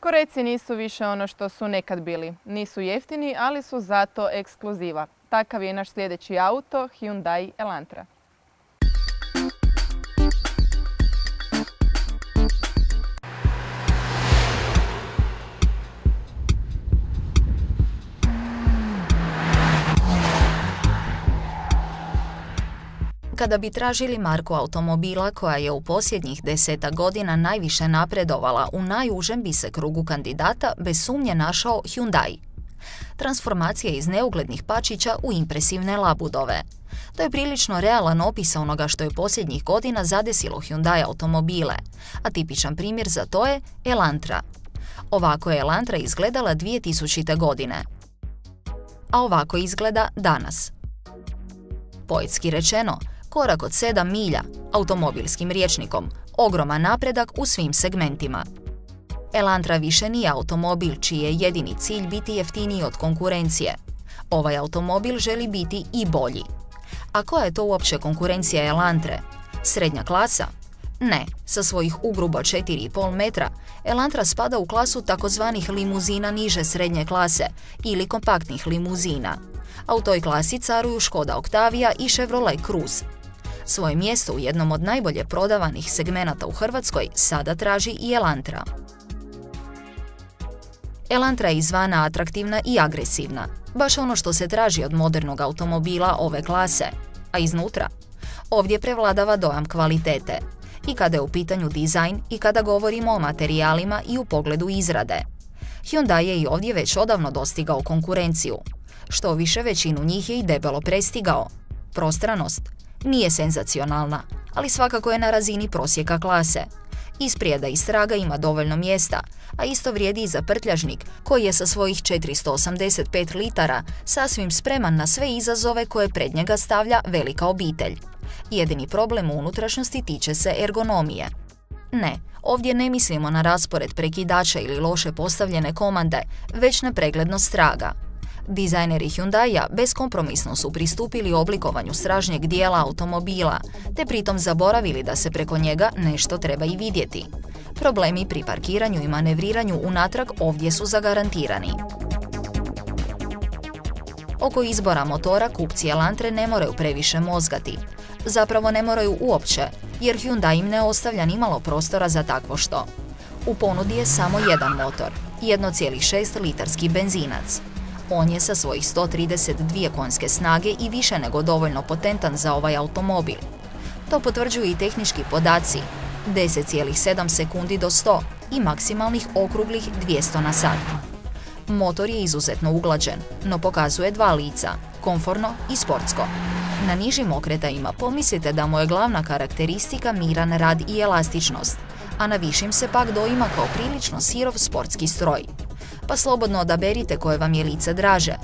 Korejci nisu više ono što su nekad bili. Nisu jeftini, ali su zato ekskluziva. Takav je naš sljedeći auto, Hyundai Elantra. Kada bi tražili marku automobila koja je u posljednjih 10 godina najviše napredovala, u najužem bi se krugu kandidata bez sumnje našao Hyundai. Transformacija iz neuglednih pačića u impresivne labudove. To je prilično realan opis onoga što je posljednjih godina zadesilo Hyundai automobile, a tipičan primjer za to je Elantra. Ovako je Elantra izgledala 2000. godine. A ovako izgleda danas. Poetski rečeno, korak od 7 milja, automobilskim rječnikom, ogroman napredak u svim segmentima. Elantra više nije automobil čiji je jedini cilj biti jeftiniji od konkurencije. Ovaj automobil želi biti i bolji. A koja je to uopće konkurencija Elantre? Srednja klasa? Ne, sa svojih ugrubo 4,5 metra, Elantra spada u klasu takozvanih limuzina niže srednje klase ili kompaktnih limuzina. A u toj klasi caruju Škoda Octavia i Chevrolet Cruze. Svoje mjesto u jednom od najbolje prodavanih segmenata u Hrvatskoj sada traži i Elantra. Elantra je izvana atraktivna i agresivna, baš ono što se traži od modernog automobila ove klase, a iznutra? Ovdje prevladava dojam kvalitete, i kada je u pitanju dizajn i kada govorimo o materijalima i u pogledu izrade. Hyundai je i ovdje već odavno dostigao konkurenciju. Što više, većinu njih je i debelo prestigao. Prostranost nije senzacionalna, ali svakako je na razini prosjeka klase. Isprijeda i straga ima dovoljno mjesta, a isto vrijedi i za prtljažnik koji je sa svojih 485 litara sasvim spreman na sve izazove koje pred njega stavlja velika obitelj. Jedini problem u unutrašnjosti tiče se ergonomije. Ne, ovdje ne mislimo na raspored prekidača ili loše postavljene komande, već na preglednost straga. Dizajneri Hyundaia beskompromisno su pristupili oblikovanju stražnjeg dijela automobila, te pritom zaboravili da se preko njega nešto treba i vidjeti. Problemi pri parkiranju i manevriranju unatrag ovdje su zagarantirani. Oko izbora motora kupci Elantre ne moraju previše mozgati. Zapravo ne moraju uopće, jer Hyundai im ne ostavlja nimalo prostora za takvo što. U ponudi je samo jedan motor, 1,6 litarski benzinac. On je sa svojih 132 konjske snage i više nego dovoljno potentan za ovaj automobil. To potvrđuju i tehnički podaci, 10,7 sekundi do 100 i maksimalnih okruglih 200 na sat. Motor je izuzetno uglađen, no pokazuje dva lica, komforno i sportsko. Na nižim okretajima pomislite da mu je glavna karakteristika miran rad i elastičnost, a na višim se pak doima kao prilično sirov sportski stroj. Pa slobodno odaberite koje vam je lice draže.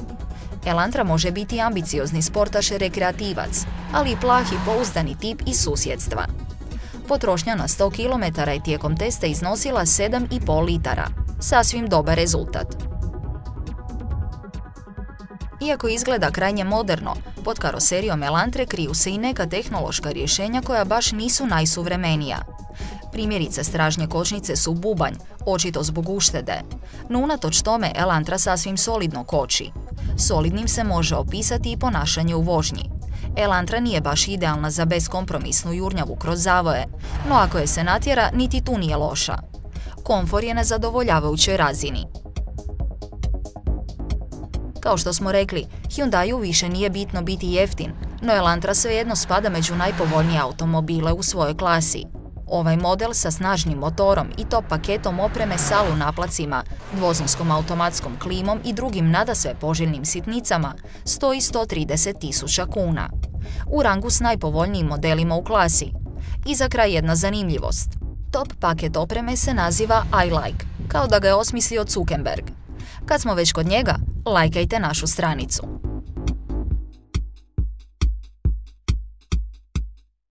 Elantra može biti ambiciozni sportaš rekreativac, ali i plah i pouzdani tip iz susjedstva. Potrošnja na 100 km je tijekom testa iznosila 7,5 litara. Sasvim dobar rezultat. Iako izgleda krajnje moderno, pod karoserijom Elantre kriju se i neka tehnološka rješenja koja baš nisu najsuvremenija. Primjerice, stražnje kočnice su bubanj, očito zbog uštede. No unatoč tome Elantra sasvim solidno koči. Solidnim se može opisati i ponašanje u vožnji. Elantra nije baš idealna za beskompromisnu jurnjavu kroz zavoje, no ako je se natjera, niti tu nije loša. Komfor je na zadovoljavajućoj razini. Kao što smo rekli, Hyundaiu više nije bitno biti jeftin, no Elantra svejedno spada među najpovoljnije automobile u svojoj klasi. Ovaj model sa snažnim motorom i top paketom opreme s alu naplacima, dvozinskom automatskom klimom i drugim nadasve poželjnim sitnicama stoji 130.000 kuna. U rangu s najpovoljnijim modelima u klasi. I za kraj jedna zanimljivost. Top paket opreme se naziva iLike, kao da ga je osmislio Zuckerberg. Kad smo već kod njega, lajkajte našu stranicu.